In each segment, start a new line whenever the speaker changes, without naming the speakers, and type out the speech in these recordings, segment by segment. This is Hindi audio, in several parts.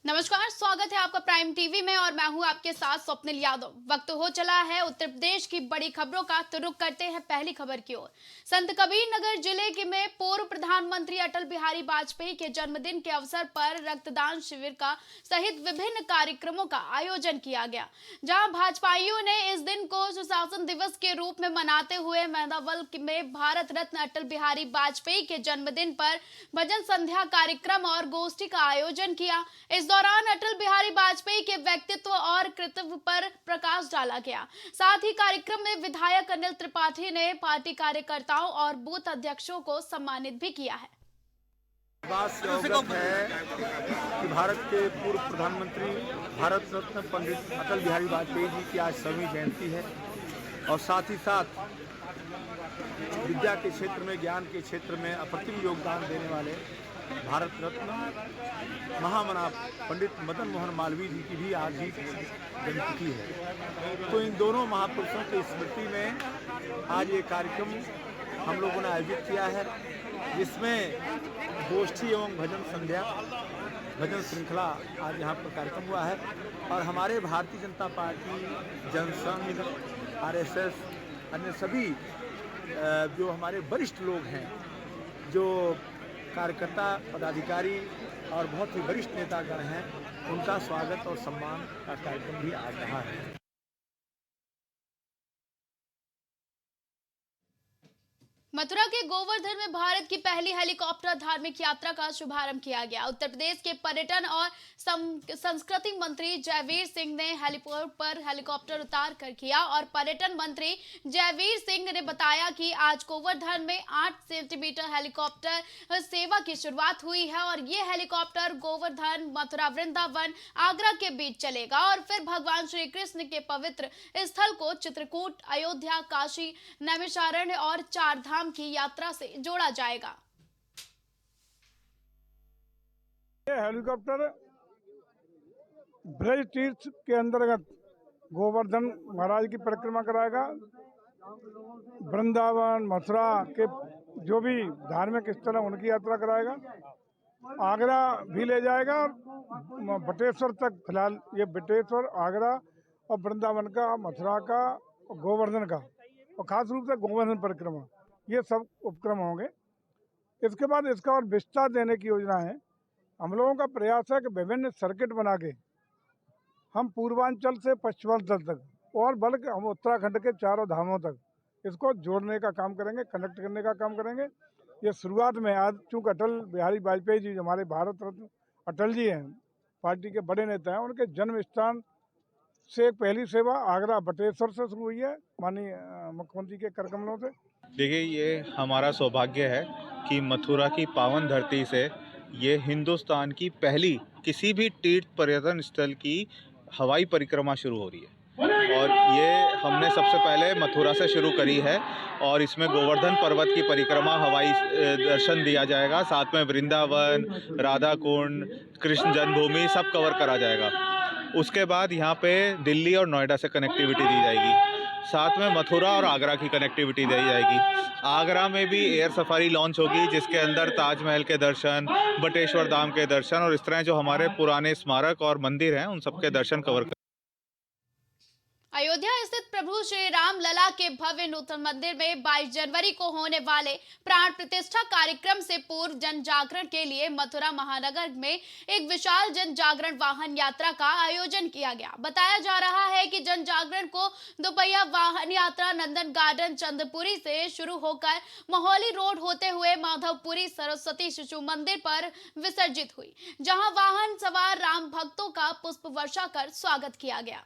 नमस्कार, स्वागत है आपका प्राइम टीवी में और मैं हूं आपके साथ स्वप्निल यादव। वक्त हो चला है उत्तर प्रदेश की बड़ी खबरों का, तो रुक करते हैं पहली खबर की ओर। संत कबीर नगर जिले के में पूर्व प्रधानमंत्री अटल बिहारी वाजपेयी के जन्मदिन के अवसर पर रक्तदान शिविर का सहित विभिन्न कार्यक्रमों का आयोजन किया गया, जहां भाजपाइयों ने इस दिन को सुशासन दिवस के रूप में मनाते हुए मेदावल में भारत रत्न अटल बिहारी वाजपेयी के जन्मदिन पर भजन संध्या कार्यक्रम और गोष्ठी का आयोजन किया। इस दौरान अटल बिहारी वाजपेयी के व्यक्तित्व और कृतित्व पर प्रकाश डाला गया। साथ ही कार्यक्रम में विधायक अनिल त्रिपाठी ने पार्टी कार्यकर्ताओं और बूथ अध्यक्षों को सम्मानित भी किया है।
बात से अवगत है कि भारत के पूर्व प्रधानमंत्री भारत रत्न पंडित अटल बिहारी वाजपेयी जी की आज 100वीं जयंती है और साथ ही साथ विद्या के क्षेत्र में, ज्ञान के क्षेत्र में अप्रतिम योगदान देने वाले भारत रत्न महामना पंडित मदन मोहन मालवीय जी की भी आज ही जन्मतिथि है। तो इन दोनों महापुरुषों की स्मृति में आज ये कार्यक्रम हम लोगों ने आयोजित किया है, जिसमें गोष्ठी एवं भजन संध्या, भजन श्रृंखला आज यहाँ पर कार्यक्रम हुआ है। और हमारे भारतीय जनता पार्टी, जनसंघ, आरएसएस, अन्य सभी जो हमारे वरिष्ठ लोग हैं, जो कार्यकर्ता, पदाधिकारी और बहुत ही वरिष्ठ नेतागण हैं, उनका स्वागत और सम्मान का कार्यक्रम भी आज रहा है।
मथुरा के गोवर्धन में भारत की पहली हेलीकॉप्टर धार्मिक यात्रा का शुभारंभ किया गया। उत्तर प्रदेश के पर्यटन और संस्कृति मंत्री जयवीर सिंह ने हेलीपोर्ट पर हेलीकॉप्टर उतार कर किया और पर्यटन मंत्री जयवीर सिंह ने बताया कि आज गोवर्धन में 8 सेंटीमीटर हेलीकॉप्टर सेवा की शुरुआत हुई है और ये हेलीकॉप्टर गोवर्धन, मथुरा, वृंदावन, आगरा के बीच चलेगा और फिर भगवान श्री कृष्ण के पवित्र स्थल को चित्रकूट, अयोध्या, काशी, नैमिषारण्य और चार धाम की यात्रा से जोड़ा जाएगा।
ये हेलीकॉप्टर ब्रज तीर्थ के अंतर्गत गोवर्धन महाराज की परिक्रमा कराएगा, वृंदावन, मथुरा के जो भी धार्मिक स्थल है उनकी यात्रा कराएगा, आगरा भी ले जाएगा और बटेश्वर तक। फिलहाल ये बटेश्वर, आगरा और वृंदावन का, मथुरा का, गोवर्धन का और खास रूप से गोवर्धन परिक्रमा, ये सब उपक्रम होंगे। इसके बाद इसका और विस्तार देने की योजना है। हम लोगों का प्रयास है कि विभिन्न सर्किट बना के हम पूर्वांचल से पश्चिमांचल तक और बल्कि हम उत्तराखंड के चारों धामों तक इसको जोड़ने का काम करेंगे, कनेक्ट करने का काम करेंगे। ये शुरुआत में आज चूँकि अटल बिहारी वाजपेयी जी हमारे भारत रत्न अटल जी हैं, पार्टी के बड़े नेता हैं, उनके जन्म स्थान से एक पहली सेवा आगरा बटेश्वर से शुरू हुई है, माननीय मुख्यमंत्री के कर कमलों से।
देखिए, ये हमारा सौभाग्य है कि मथुरा की पावन धरती से ये हिंदुस्तान की पहली किसी भी तीर्थ पर्यटन स्थल की हवाई परिक्रमा शुरू हो रही है और ये हमने सबसे पहले मथुरा से शुरू करी है और इसमें गोवर्धन पर्वत की परिक्रमा, हवाई दर्शन दिया जाएगा, साथ में वृंदावन, राधा कुंड, कृष्ण जन्मभूमि सब कवर करा जाएगा। उसके बाद यहाँ पे दिल्ली और नोएडा से कनेक्टिविटी दी जाएगी, साथ में मथुरा और आगरा की कनेक्टिविटी दी जाएगी। आगरा में भी एयर सफारी लॉन्च होगी, जिसके अंदर ताजमहल के दर्शन, बटेश्वर धाम के दर्शन और इस तरह जो हमारे पुराने स्मारक और मंदिर हैं उन सबके दर्शन कवर।
अयोध्या स्थित प्रभु श्री राम लला के भव्य नूतन मंदिर में 22 जनवरी को होने वाले प्राण प्रतिष्ठा कार्यक्रम से पूर्व जन जागरण के लिए मथुरा महानगर में एक विशाल जन जागरण वाहन यात्रा का आयोजन किया गया। बताया जा रहा है कि जन जागरण को दोपहिया वाहन यात्रा नंदन गार्डन चंद्रपुरी से शुरू होकर मोहाली रोड होते हुए माधवपुरी सरस्वती शिशु मंदिर पर विसर्जित हुई, जहां वाहन सवार राम भक्तों का पुष्प वर्षा कर स्वागत किया गया।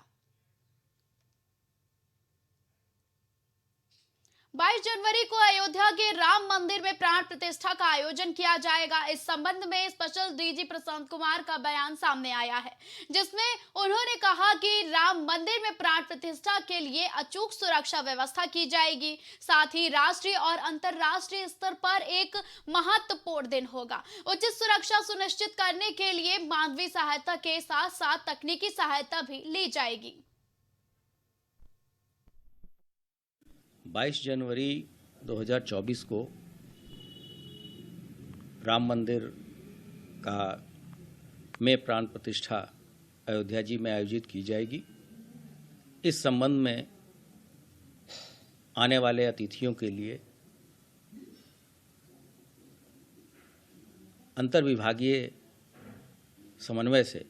22 जनवरी को अयोध्या के राम मंदिर में प्राण प्रतिष्ठा का आयोजन किया जाएगा। इस संबंध में स्पेशल डीजी प्रशांत कुमार का बयान सामने आया है, जिसमें उन्होंने कहा कि राम मंदिर में प्राण प्रतिष्ठा के लिए अचूक सुरक्षा व्यवस्था की जाएगी। साथ ही राष्ट्रीय और अंतर्राष्ट्रीय स्तर पर एक महत्वपूर्ण दिन होगा। उचित सुरक्षा सुनिश्चित करने के लिए मानवीय सहायता के साथ साथ तकनीकी सहायता भी ली जाएगी।
22 जनवरी 2024 को राम मंदिर का में प्राण प्रतिष्ठा अयोध्या जी में आयोजित की जाएगी। इस संबंध में आने वाले अतिथियों के लिए अंतर्विभागीय समन्वय से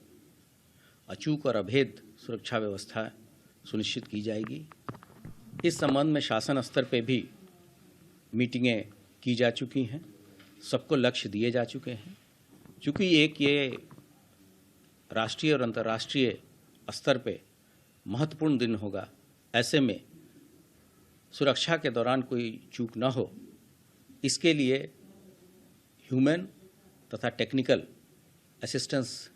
अचूक और अभेद सुरक्षा व्यवस्था सुनिश्चित की जाएगी। इस संबंध में शासन स्तर पे भी मीटिंगें की जा चुकी हैं, सबको लक्ष्य दिए जा चुके हैं। चूँकि ये राष्ट्रीय और अंतर्राष्ट्रीय स्तर पे महत्वपूर्ण दिन होगा, ऐसे में सुरक्षा के दौरान कोई चूक न हो, इसके लिए ह्यूमन तथा टेक्निकल असिस्टेंस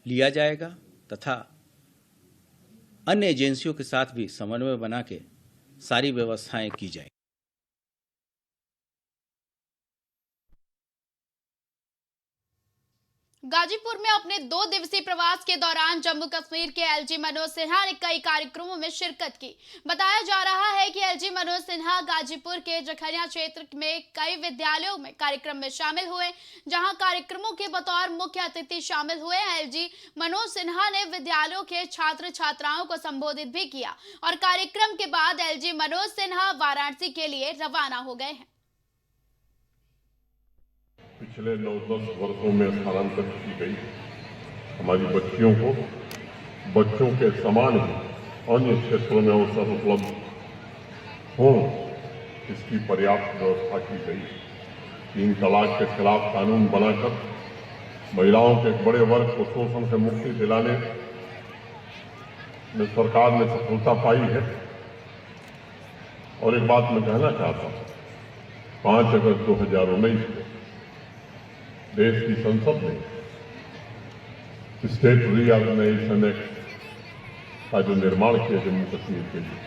लिया जाएगा तथा अन्य एजेंसियों के साथ भी समन्वय बना के सारी व्यवस्थाएं की जाएंगी।
गाजीपुर में अपने 2 दिवसीय प्रवास के दौरान जम्मू कश्मीर के एलजी मनोज सिन्हा ने कई कार्यक्रमों में शिरकत की। बताया जा रहा है कि एलजी मनोज सिन्हा गाजीपुर के जखनिया क्षेत्र में कई विद्यालयों में कार्यक्रम में शामिल हुए, जहां कार्यक्रमों के बतौर मुख्य अतिथि शामिल हुए। एलजी मनोज सिन्हा ने विद्यालयों के छात्र छात्राओं को संबोधित भी किया और कार्यक्रम के बाद एलजी मनोज सिन्हा वाराणसी के लिए रवाना हो गए हैं।
पिछले 9-10 वर्षों में स्थानांतरित की गई हमारी बच्चियों को बच्चों के समान ही अन्य क्षेत्रों में अवसर उपलब्ध हों, इसकी पर्याप्त व्यवस्था की गई। 3 तलाक के खिलाफ कानून बनाकर महिलाओं के एक बड़े वर्ग को शोषण से मुक्ति दिलाने में सरकार ने सफलता पाई है। और एक बात मैं कहना चाहता हूँ, 5 अगस्त 2019 को देश की संसद ने स्टेट रीऑर्गेनाइजेशन एक्ट का जो निर्माण किया जम्मू कश्मीर के लिए,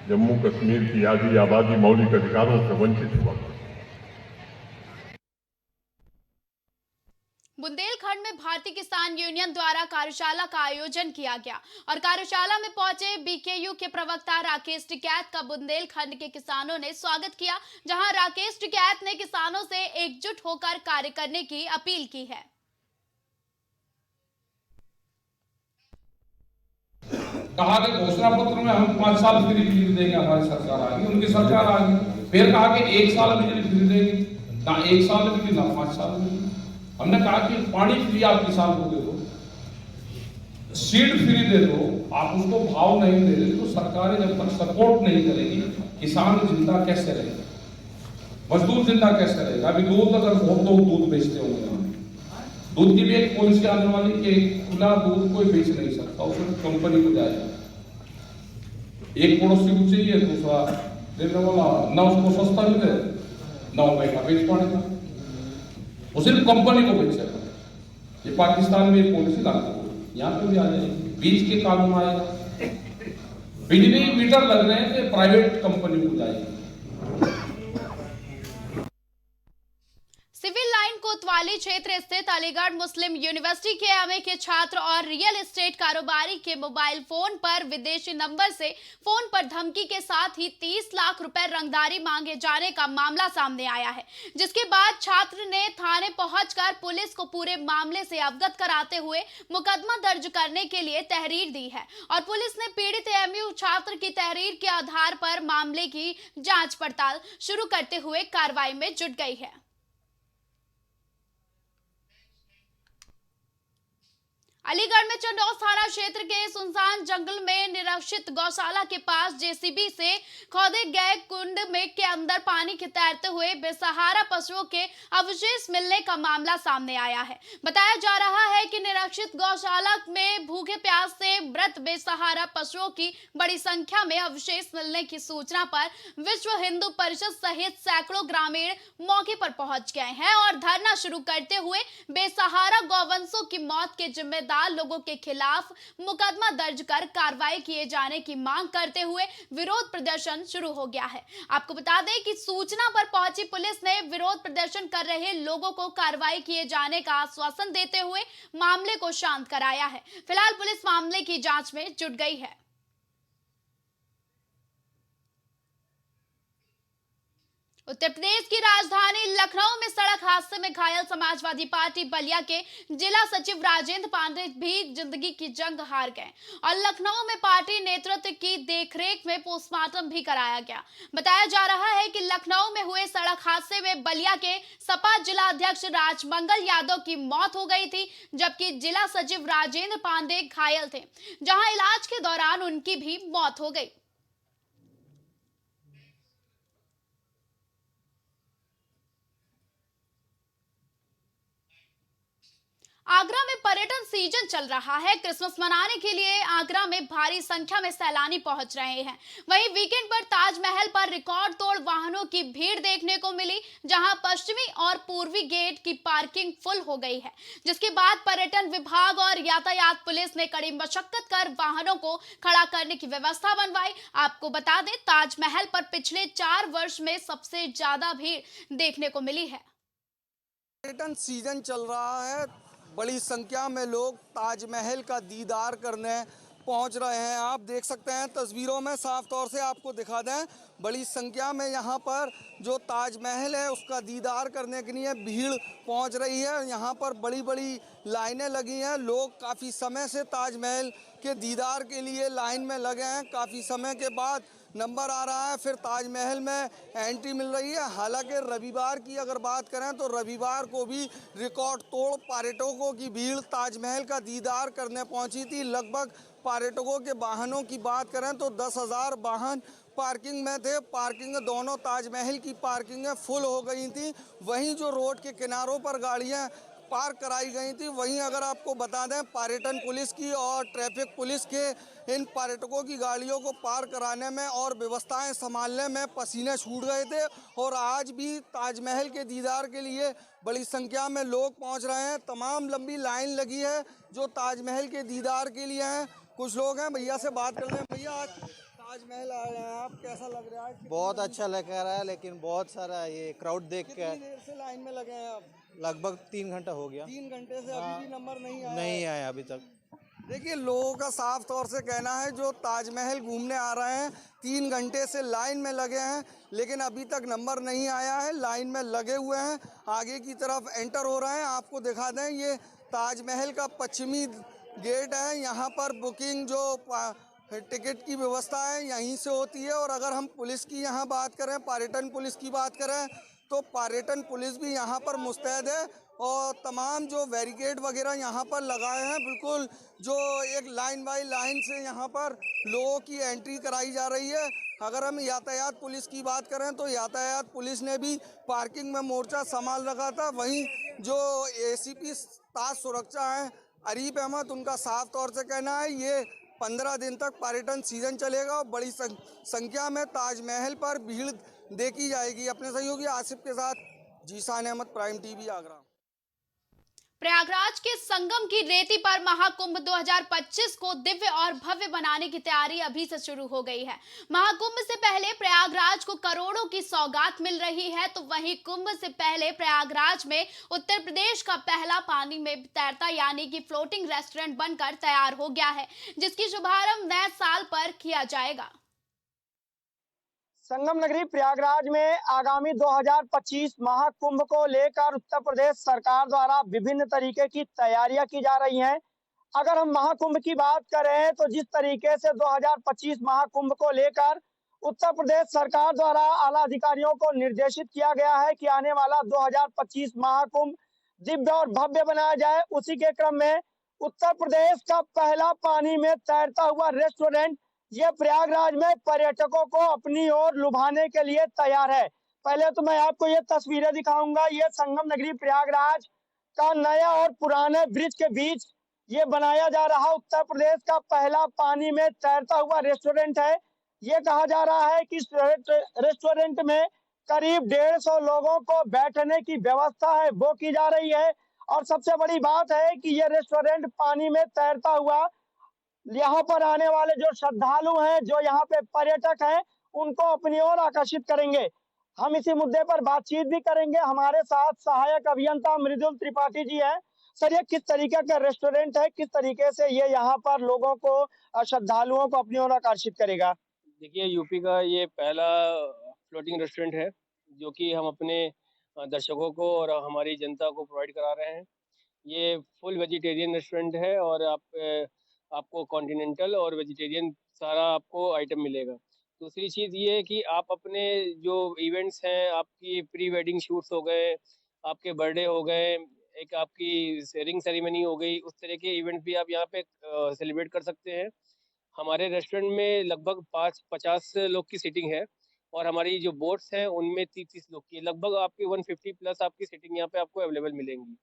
जम्मू कश्मीर की आबादी मौलिक अधिकारों से वंचित हुआ।
बुंदेलखंड में भारतीय किसान यूनियन द्वारा कार्यशाला का आयोजन किया गया और कार्यशाला में पहुंचे बीकेयू के प्रवक्ता राकेश टिकैत का बुंदेलखंड के किसानों ने स्वागत किया, जहां राकेश टिकैत ने किसानों से एकजुट होकर कार्य करने की अपील की है।
कहा कि घोषणा पत्र में हम 5 साल फ्री बिजली देंगे, हमारी सरकार आ गई, उनकी सरकार आ गई, फिर कहा कि 1 साल बिजली फ्री देंगे, ना 1 साल बिजली ना 5 साल बिजली। हमने कहा कि पानी फ्री आप किसान को दे दो, सीड फ्री दे दो, आप उसको भाव नहीं दे रहे तो सरकारें जब तक सपोर्ट नहीं करेगी, किसान जिंदा कैसे रहेगा, मजदूर जिंदा कैसे रहेगा। अभी दूध अगर बहुत लोग दूध बेचते होंगे, दूध की भी एक पॉलिसी आने वाली कि खुला दूध कोई बेच नहीं सकता, उसमें कंपनी को जाएगा। एक पड़ोसी को चाहिए, दूसरा देने वाला ना उसको सस्ता मिले ना वो महंगा बेच पाएगा, वो सिर्फ कंपनी को बेचेगा। ये पाकिस्तान में एक पॉलिसी लागू होगी, यहाँ पे भी आ जाएगी, बीच के कानून आएगा। बिजली मीटर लग रहे हैं तो प्राइवेट कंपनी को जाएगी।
सिविल लाइन कोतवाली क्षेत्र स्थित अलीगढ़ मुस्लिम यूनिवर्सिटी के एमए के छात्र और रियल एस्टेट कारोबारी के मोबाइल फोन पर विदेशी नंबर से फोन पर धमकी के साथ ही 30 लाख रुपए रंगदारी मांगे जाने का मामला सामने आया है, जिसके बाद छात्र ने थाने पहुंचकर पुलिस को पूरे मामले से अवगत कराते हुए मुकदमा दर्ज करने के लिए तहरीर दी है और पुलिस ने पीड़ित एमयू छात्र की तहरीर के आधार पर मामले की जांच पड़ताल शुरू करते हुए कार्रवाई में जुट गई है। अलीगढ़ में चंडौस थाना क्षेत्र के सुनसान जंगल में निरीक्षित गौशाला के पास जेसीबी से खोदे गए कुंड में के अंदर पानी के तैरते हुए बेसहारा पशुओं के अवशेष मिलने का मामला सामने आया है। बताया जा रहा है कि निरीक्षित गौशाला में भूखे प्यास से मृत बेसहारा पशुओं की बड़ी संख्या में अवशेष मिलने की सूचना पर विश्व हिंदू परिषद सहित सैकड़ों ग्रामीण मौके पर पहुंच गए हैं और धरना शुरू करते हुए बेसहारा गौवंशों की मौत के जिम्मेदार लोगों के खिलाफ मुकदमा दर्ज कर कार्रवाई किए जाने की मांग करते हुए विरोध प्रदर्शन शुरू हो गया है। आपको बता दें कि सूचना पर पहुंची पुलिस ने विरोध प्रदर्शन कर रहे लोगों को कार्रवाई किए जाने का आश्वासन देते हुए मामले को शांत कराया है। फिलहाल पुलिस मामले की जांच में जुट गई है। उत्तर प्रदेश की राजधानी लखनऊ में सड़क हादसे में घायल समाजवादी पार्टी बलिया के जिला सचिव राजेंद्र पांडे भी जिंदगी की जंग हार गए और लखनऊ में पार्टी नेतृत्व की देखरेख में पोस्टमार्टम भी कराया गया। बताया जा रहा है कि लखनऊ में हुए सड़क हादसे में बलिया के सपा जिला अध्यक्ष राजमंगल यादव की मौत हो गई थी, जबकि जिला सचिव राजेंद्र पांडे घायल थे, जहां इलाज के दौरान उनकी भी मौत हो गई। आगरा में पर्यटन सीजन चल रहा है। क्रिसमस मनाने के लिए आगरा में भारी संख्या में सैलानी पहुंच रहे हैं। वहीं वीकेंड पर ताजमहल पर रिकॉर्ड तोड़ वाहनों की भीड़ देखने को मिली, जहां पश्चिमी और पूर्वी गेट की पार्किंग फुल हो गई है, जिसके बाद पर्यटन विभाग और यातायात पुलिस ने कड़ी मशक्कत कर वाहनों को खड़ा करने की व्यवस्था बनवाई। आपको बता दें, ताजमहल पर पिछले 4 वर्ष में सबसे ज्यादा भीड़ देखने को मिली है।
पर्यटन सीजन चल रहा है, बड़ी संख्या में लोग ताजमहल का दीदार करने पहुंच रहे हैं। आप देख सकते हैं तस्वीरों में, साफ तौर से आपको दिखा दें, बड़ी संख्या में यहां पर जो ताजमहल है उसका दीदार करने के लिए भीड़ पहुंच रही है। यहां पर बड़ी बड़ी लाइनें लगी हैं। लोग काफ़ी समय से ताजमहल के दीदार के लिए लाइन में लगे हैं। काफ़ी समय के बाद नंबर आ रहा है, फिर ताजमहल में एंट्री मिल रही है। हालांकि रविवार की अगर बात करें तो रविवार को भी रिकॉर्ड तोड़ पर्यटकों की भीड़ ताजमहल का दीदार करने पहुंची थी। लगभग पर्यटकों के वाहनों की बात करें तो 10,000 वाहन पार्किंग में थे। पार्किंग दोनों ताजमहल की पार्किंगें फुल हो गई थी। वहीं जो रोड के किनारों पर गाड़ियाँ पार्क कराई गई थी, वहीं अगर आपको बता दें पर्यटन पुलिस की और ट्रैफिक पुलिस के इन पर्यटकों की गाड़ियों को पार कराने में और व्यवस्थाएं संभालने में पसीने छूट गए थे। और आज भी ताजमहल के दीदार के लिए बड़ी संख्या में लोग पहुंच रहे हैं। तमाम लंबी लाइन लगी है जो ताजमहल के दीदार के लिए हैं। कुछ लोग हैं, भैया से बात कर लें। भैया, आज ताजमहल आए हैं आप, कैसा लग रहा है?
बहुत अच्छा लग रहा है, लेकिन बहुत सारा ये क्राउड देख के
कितनी देर से लाइन में लगे हैं आप?
लगभग 3 घंटा हो गया।
3 घंटे से अभी भी नंबर नहीं आया?
नहीं आया अभी तक।
देखिए, लोगों का साफ तौर से कहना है जो ताजमहल घूमने आ रहे हैं 3 घंटे से लाइन में लगे हैं, लेकिन अभी तक नंबर नहीं आया है। लाइन में लगे हुए हैं, आगे की तरफ एंटर हो रहे हैं। आपको दिखा दें, ये ताजमहल का पश्चिमी गेट है। यहाँ पर बुकिंग जो टिकट की व्यवस्था है यहीं से होती है। और अगर हम पुलिस की यहाँ बात करें, पर्यटन पुलिस की बात करें, तो पर्यटन पुलिस भी यहाँ पर मुस्तैद है और तमाम जो बैरिकेड वगैरह यहाँ पर लगाए हैं, बिल्कुल जो एक लाइन बाई लाइन से यहाँ पर लोगों की एंट्री कराई जा रही है। अगर हम यातायात पुलिस की बात करें तो यातायात पुलिस ने भी पार्किंग में मोर्चा संभाल रखा था। वहीं जो एसीपी ताज सुरक्षा हैं अरीफ अहमद, उनका साफ तौर से कहना है ये 15 दिन तक पर्यटन सीजन चलेगा और बड़ी संख्या में ताजमहल पर भीड़ देखी जाएगी। अपने सहयोगी आसिफ के साथ जीशान अहमद, प्राइम टीवी, आगरा।
प्रयागराज के संगम की रेती पर महाकुंभ 2025 को दिव्य और भव्य बनाने की तैयारी अभी से शुरू हो गई है। महाकुंभ से पहले प्रयागराज को करोड़ों की सौगात मिल रही है, तो वहीं कुंभ से पहले प्रयागराज में उत्तर प्रदेश का पहला पानी में तैरता यानी कि फ्लोटिंग रेस्टोरेंट बनकर तैयार हो गया है, जिसकी शुभारंभ नए साल पर किया जाएगा।
संगम नगरी प्रयागराज में आगामी 2025 महाकुंभ को लेकर उत्तर प्रदेश सरकार द्वारा विभिन्न तरीके की तैयारियां की जा रही हैं। अगर हम महाकुंभ की बात करें तो जिस तरीके से 2025 महाकुंभ को लेकर उत्तर प्रदेश सरकार द्वारा आला अधिकारियों को निर्देशित किया गया है कि आने वाला 2025 महाकुंभ दिव्य और भव्य बनाया जाए, उसी के क्रम में उत्तर प्रदेश का पहला पानी में तैरता हुआ रेस्टोरेंट ये प्रयागराज में पर्यटकों को अपनी ओर लुभाने के लिए तैयार है। पहले तो मैं आपको ये तस्वीरें दिखाऊंगा। ये संगम नगरी प्रयागराज का नया और पुराने ब्रिज के बीच ये बनाया जा रहा उत्तर प्रदेश का पहला पानी में तैरता हुआ रेस्टोरेंट है। ये कहा जा रहा है कि रेस्टोरेंट में करीब 150 लोगों को बैठने की व्यवस्था है वो की जा रही है। और सबसे बड़ी बात है कि ये रेस्टोरेंट पानी में तैरता हुआ यहाँ पर आने वाले जो श्रद्धालु हैं, जो यहाँ पे पर्यटक हैं, उनको अपनी ओर आकर्षित करेंगे। हम इसी मुद्दे पर बातचीत भी करेंगे। हमारे साथ सहायक अभियंता मृदुल त्रिपाठी जी हैं। सर, ये किस तरीके का रेस्टोरेंट है, किस तरीके से ये यहाँ पर लोगों को, श्रद्धालुओं को अपनी ओर आकर्षित करेगा?
देखिए, यूपी का ये पहला फ्लोटिंग रेस्टोरेंट है जो कि हम अपने दर्शकों को और हमारी जनता को प्रोवाइड करा रहे हैं। ये फुल वेजिटेरियन रेस्टोरेंट है और आपको कॉन्टिनेंटल और वेजिटेरियन सारा आपको आइटम मिलेगा। दूसरी चीज़ ये है कि आप अपने जो इवेंट्स हैं, आपकी प्री वेडिंग शूट्स हो गए, आपके बर्थडे हो गए, एक आपकी रिंग सेरेमनी हो गई, उस तरह के इवेंट भी आप यहाँ पे सेलिब्रेट कर सकते हैं। हमारे रेस्टोरेंट में लगभग 50 लोग की सीटिंग है और हमारी जो बोट्स हैं उनमें 30 लोग की, लगभग आपकी 150 प्लस आपकी सीटिंग यहाँ पे आपको अवेलेबल मिलेंगी।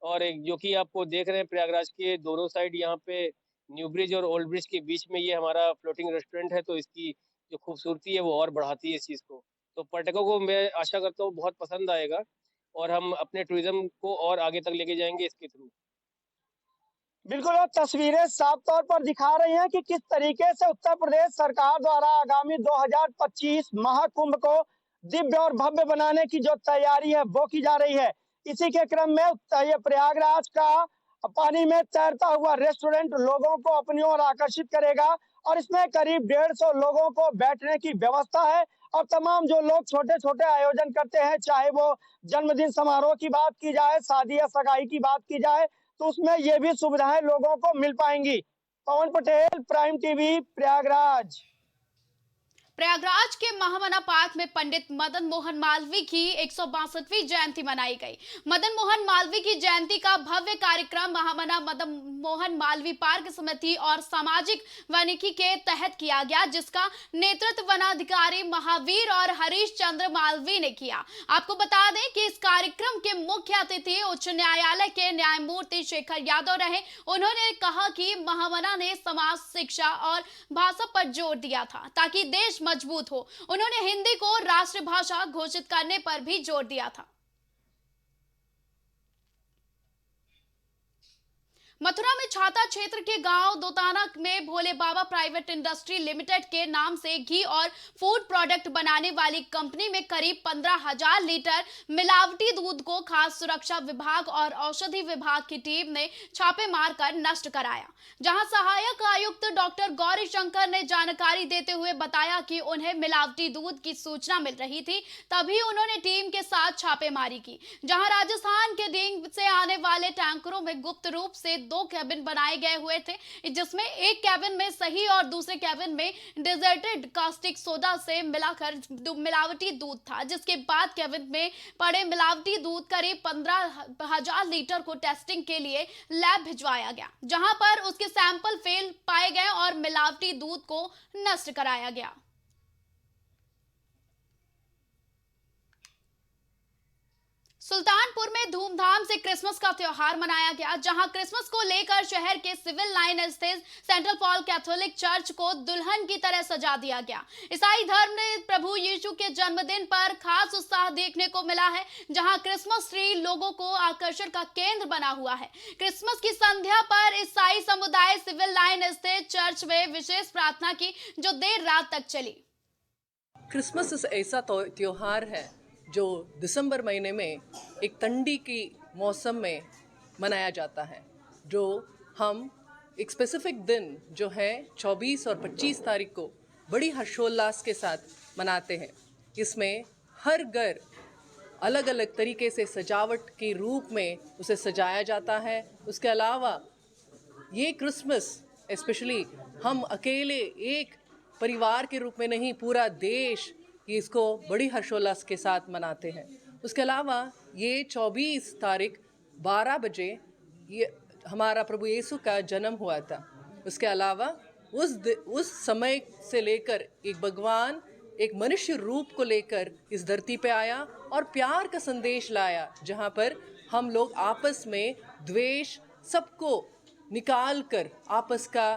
और एक जो कि आपको देख रहे हैं प्रयागराज के दोनों साइड यहाँ पे न्यू ब्रिज और ओल्ड ब्रिज के बीच में ये हमारा फ्लोटिंग रेस्टोरेंट है, तो इसकी जो खूबसूरती है वो और बढ़ाती है इस चीज़ को। तो पर्यटकों को मैं आशा करता हूँ बहुत पसंद आएगा और हम अपने टूरिज्म को और आगे तक लेके जाएंगे इसके थ्रू।
बिल्कुल, और तस्वीरें साफ तौर पर दिखा रही हैं कि किस तरीके से उत्तर प्रदेश सरकार द्वारा आगामी 2025 महाकुंभ को दिव्य और भव्य बनाने की जो तैयारी है वो की जा रही है। इसी के क्रम में ये प्रयागराज का पानी में तैरता हुआ रेस्टोरेंट लोगों को अपनी ओर आकर्षित करेगा और इसमें करीब 150 लोगों को बैठने की व्यवस्था है। और तमाम जो लोग छोटे छोटे आयोजन करते हैं, चाहे वो जन्मदिन समारोह की बात की जाए, शादी या सगाई की बात की जाए, तो उसमें ये भी सुविधाएं लोगों को मिल पाएंगी। पवन पटेल, प्राइम टीवी, प्रयागराज।
प्रयागराज के महामना पार्क में पंडित मदन मोहन मालवीय की 162वीं जयंती मनाई गई। मदन मोहन मालवीय की जयंती का भव्य कार्यक्रम महामना मदन मोहन मालवीय पार्क समिति और सामाजिक वानिकी के तहत किया गया, जिसका नेतृत्व वनाधिकारी महावीर और हरीश चंद्र मालवीय ने किया। आपको बता दें कि इस कार्यक्रम के मुख्य अतिथि उच्च न्यायालय के न्यायमूर्ति शेखर यादव रहे। उन्होंने कहा कि महामना ने समाज, शिक्षा और भाषा पर जोर दिया था ताकि देश मजबूत हो। उन्होंने हिंदी को राष्ट्रभाषा घोषित करने पर भी जोर दिया था। मथुरा में छाता क्षेत्र के गांव दोताना में भोले बाबा प्राइवेट इंडस्ट्री लिमिटेड के नाम से घी और फूड प्रोडक्ट बनाने वाली कंपनी में करीब 15,000 लीटर मिलावटी दूध को खाद्य सुरक्षा विभाग और औषधि विभाग की टीम ने छापे मारकर नष्ट कराया। जहां सहायक आयुक्त डॉक्टर गौरी शंकर ने जानकारी देते हुए बताया कि उन्हें मिलावटी दूध की सूचना मिल रही थी, तभी उन्होंने टीम के साथ छापेमारी की। जहां राजस्थान के डींग से आने वाले टैंकरों में गुप्त रूप से 2 कैबिन बनाए गए हुए थे, जिसमें एक कैबिन में सही और दूसरे कैबिन में डिजर्टेड कास्टिक सोडा से मिलाकर मिलावटी दूध था, जिसके बाद कैबिन में पड़े मिलावटी दूध करीब 15,000 लीटर को टेस्टिंग के लिए लैब भिजवाया गया, जहां पर उसके सैंपल फेल पाए गए और मिलावटी दूध को नष्ट कराया गया। सुल्तानपुर में धूमधाम से क्रिसमस का त्योहार मनाया गया, जहां क्रिसमस को लेकर शहर के सिविल लाइन स्थित सेंट्रल पॉल कैथोलिक चर्च को दुल्हन की तरह सजा दिया गया। ईसाई धर्म में प्रभु यीशु के जन्मदिन पर खास उत्साह देखने को मिला है, जहां क्रिसमस ट्री लोगों को आकर्षण का केंद्र बना हुआ है। क्रिसमस की संध्या पर ईसाई समुदाय सिविल लाइन स्थित चर्च में विशेष प्रार्थना की, जो देर रात तक चली।
क्रिसमस ऐसा त्योहार है जो दिसंबर महीने में एक ठंडी की मौसम में मनाया जाता है, जो हम एक स्पेसिफिक दिन जो है 24 और 25 तारीख को बड़ी हर्षोल्लास के साथ मनाते हैं। इसमें हर घर अलग अलग तरीके से सजावट के रूप में उसे सजाया जाता है। उसके अलावा ये क्रिसमस स्पेशली हम अकेले एक परिवार के रूप में नहीं, पूरा देश इसको बड़ी हर्षोल्लास के साथ मनाते हैं। उसके अलावा ये 24 तारीख 12 बजे ये हमारा प्रभु यीशु का जन्म हुआ था। उसके अलावा उस समय से लेकर एक भगवान एक मनुष्य रूप को लेकर इस धरती पे आया और प्यार का संदेश लाया, जहाँ पर हम लोग आपस में द्वेष सबको निकाल कर, आपस का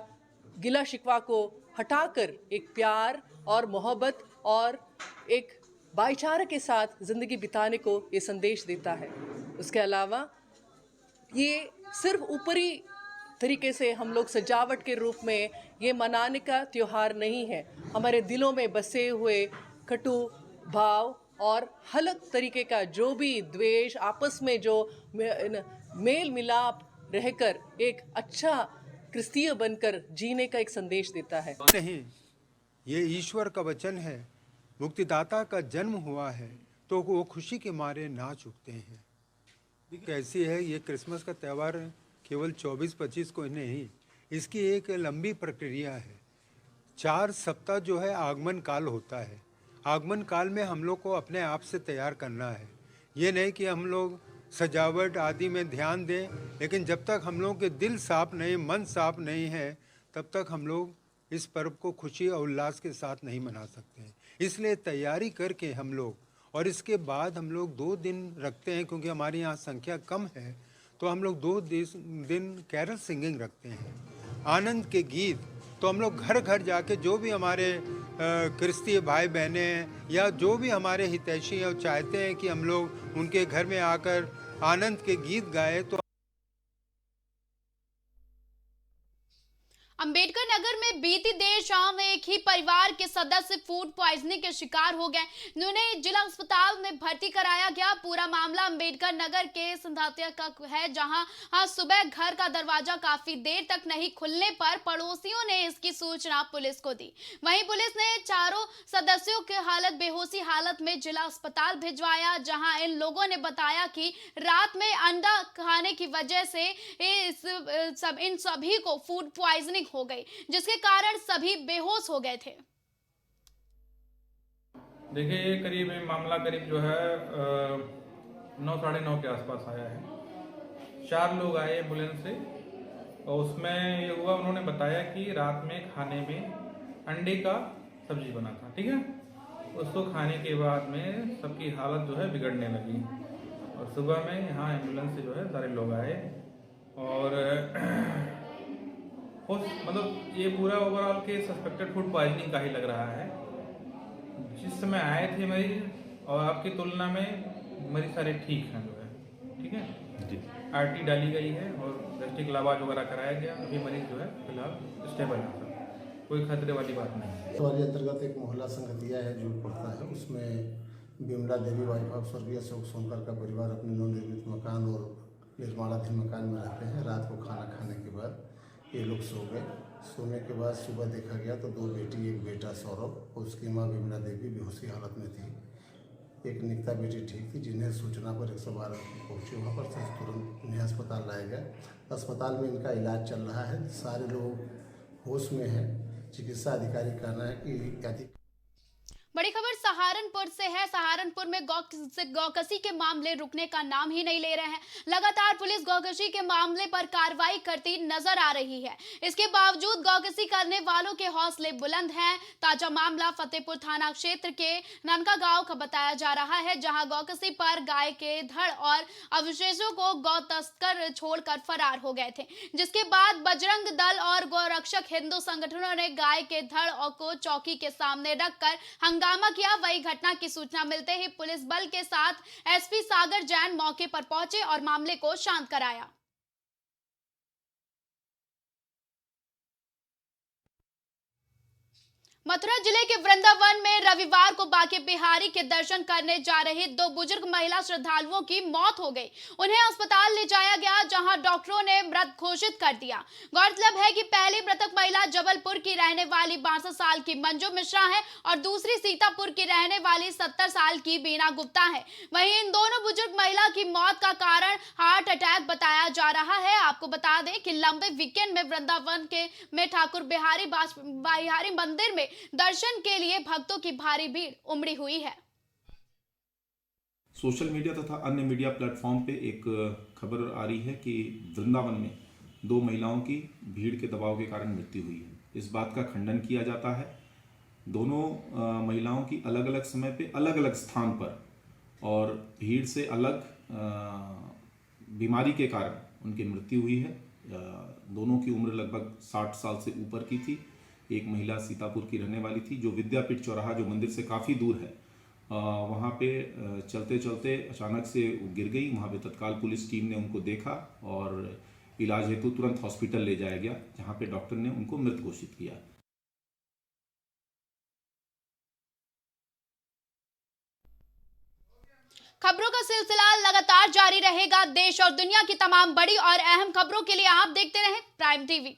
गिला शिकवा को हटाकर एक प्यार और मोहब्बत और एक भाईचारे के साथ ज़िंदगी बिताने को ये संदेश देता है। उसके अलावा ये सिर्फ ऊपरी तरीके से हम लोग सजावट के रूप में ये मनाने का त्योहार नहीं है। हमारे दिलों में बसे हुए कटु भाव और अलग तरीके का जो भी द्वेष, आपस में जो मेल मिलाप रहकर एक अच्छा क्रिस्तीय बनकर जीने का एक संदेश देता है।
नहीं, ये ईश्वर का वचन है, मुक्तिदाता का जन्म हुआ है, तो वो खुशी के मारे नाच उठते हैं। कैसी है ये क्रिसमस का त्यौहार केवल 24-25 को नहीं, इसकी एक लंबी प्रक्रिया है। 4 सप्ताह जो है आगमन काल होता है। आगमन काल में हम लोग को अपने आप से तैयार करना है। ये नहीं कि हम लोग सजावट आदि में ध्यान दें, लेकिन जब तक हम लोग के दिल साफ नहीं, मन साफ नहीं है, तब तक हम लोग इस पर्व को खुशी और उल्लास के साथ नहीं मना सकते हैं। इसलिए तैयारी करके हम लोग, और इसके बाद हम लोग 2 दिन रखते हैं, क्योंकि हमारे यहाँ संख्या कम है, तो हम लोग 2 दिन कैरल सिंगिंग रखते हैं, आनंद के गीत। तो हम लोग घर घर जाके जो भी हमारे क्रिस्तीय भाई बहनें हैं या जो भी हमारे हितैषी हैं, चाहते हैं कि हम लोग उनके घर में आकर आनंद के गीत गाए। तो
अंबेडकर नगर में बीती देर शाम एक ही परिवार के सदस्य फूड पॉइजनिंग के शिकार हो गए, जिन्हें जिला अस्पताल में भर्ती कराया गया। पूरा मामला अंबेडकर नगर के संधातिया का है, जहां आज सुबह घर का दरवाजा काफी देर तक नहीं खुलने पर पड़ोसियों ने इसकी सूचना पुलिस को दी। वहीं पुलिस ने चारों सदस्यों की हालत बेहोशी हालत में जिला अस्पताल भिजवाया, जहां इन लोगों ने बताया कि रात में अंडा खाने की वजह से इन सभी को फूड पॉइजनिंग हो गई, जिसके कारण सभी बेहोश हो गए थे।
देखिए, ये करीब मामला करीब जो है 9 साढ़े 9 के आसपास आया है। 4 लोग आए एम्बुलेंस से, और उसमें ये हुआ, उन्होंने बताया कि रात में खाने में अंडे का सब्जी बना था, ठीक है। उसको खाने के बाद में सबकी हालत जो है बिगड़ने लगी, और सुबह में यहाँ एम्बुलेंस से जो है सारे लोग आए, और मतलब ये पूरा ओवरऑल के सस्पेक्टेड फूड पॉइजनिंग का ही लग रहा है। जिस समय आए थे मरीज और आपकी तुलना में मरीज सारे ठीक हैं जो है, ठीक है जी। आरटी डाली गई है और गैस्ट्रिक लावाज वगैरह कराया गया। अभी मरीज जो है फिलहाल स्टेबल है, कोई खतरे वाली बात नहीं है।
तो वाली अंतर्गत एक मोहल्ला संगतिया है जो पड़ता है, उसमें बिमला देवी वाइफ ऑफ स्वर्गीय अशोक सोनकर का परिवार अपने नवनिर्मित मकान और निर्माणाधीन मकान में रहते हैं। रात को खाना खाने के बाद ये लोग सो गए। सोने के बाद सुबह देखा गया तो 2 बेटी, एक बेटा सौरभ और उसकी माँ बिमला देवी बेहोशी हालत में थी। एक निकिता बेटी ठीक थी, जिन्हें सूचना पर 112 पहुँचे, वहाँ पर से तुरंत उन्हें अस्पताल लाया गया। अस्पताल में इनका इलाज चल रहा है, सारे लोग होश में हैं। चिकित्सा अधिकारी का कहना है कि
बड़ी खबर सहारनपुर से है। सहारनपुर में गौकशी के मामले रुकने का नाम ही नहीं ले रहे हैं। लगातार पुलिस गौकशी के मामले पर कार्रवाई करती नजर आ रही है। इसके बावजूद गौकशी करने वालों के हौसले बुलंद हैं। ताजा मामला फतेहपुर थाना क्षेत्र के ननका गांव का बताया जा रहा है, जहां गौकशी पर गाय के धड़ और अवशेषों को गौ तस्कर छोड़कर फरार हो गए थे, जिसके बाद बजरंग दल और गौरक्षक हिंदू संगठनों ने गाय के धड़ को चौकी के सामने रखकर हंगामा किया। वही घटना की सूचना मिलते ही पुलिस बल के साथ एसपी सागर जैन मौके पर पहुंचे और मामले को शांत कराया। मथुरा जिले के वृंदावन में रविवार को बांके बिहारी के दर्शन करने जा रही 2 बुजुर्ग महिला श्रद्धालुओं की मौत हो गई। उन्हें अस्पताल ले जाया गया, जहां डॉक्टरों ने मृत घोषित कर दिया। गौरतलब है कि पहली मृतक महिला जबलपुर की रहने वाली 62 साल की मंजू मिश्रा है और दूसरी सीतापुर की रहने वाली 70 साल की बीना गुप्ता है। वहीं इन दोनों बुजुर्ग महिला की मौत का कारण हार्ट अटैक बताया जा रहा है। आपको बता दें कि लंबे वीकेंड में वृंदावन में ठाकुर बिहारी मंदिर में दर्शन के लिए भक्तों की भारी भीड़ उमड़ी हुई है।
सोशल मीडिया तथा अन्य मीडिया प्लेटफॉर्म पे एक खबर आ रही है कि वृंदावन में 2 महिलाओं की भीड़ के दबाव के कारण मृत्यु हुई है। इस बात का खंडन किया जाता है। दोनों महिलाओं की अलग अलग समय पे अलग अलग स्थान पर और भीड़ से अलग बीमारी के कारण उनकी मृत्यु हुई है। दोनों की उम्र लगभग 60 साल से ऊपर की थी। एक महिला सीतापुर की रहने वाली थी, जो विद्यापीठ चौराहा जो मंदिर से काफ़ी दूर है, वहाँ पे चलते चलते अचानक से गिर गई। वहाँ पे तत्काल पुलिस टीम ने उनको देखा और इलाज हेतु तुरंत हॉस्पिटल ले जाया गया, जहाँ पे डॉक्टर ने उनको मृत घोषित किया।
खबरों का सिलसिला लगातार जारी रहेगा। देश और दुनिया की तमाम बड़ी और अहम खबरों के लिए आप देखते रहें प्राइम टीवी।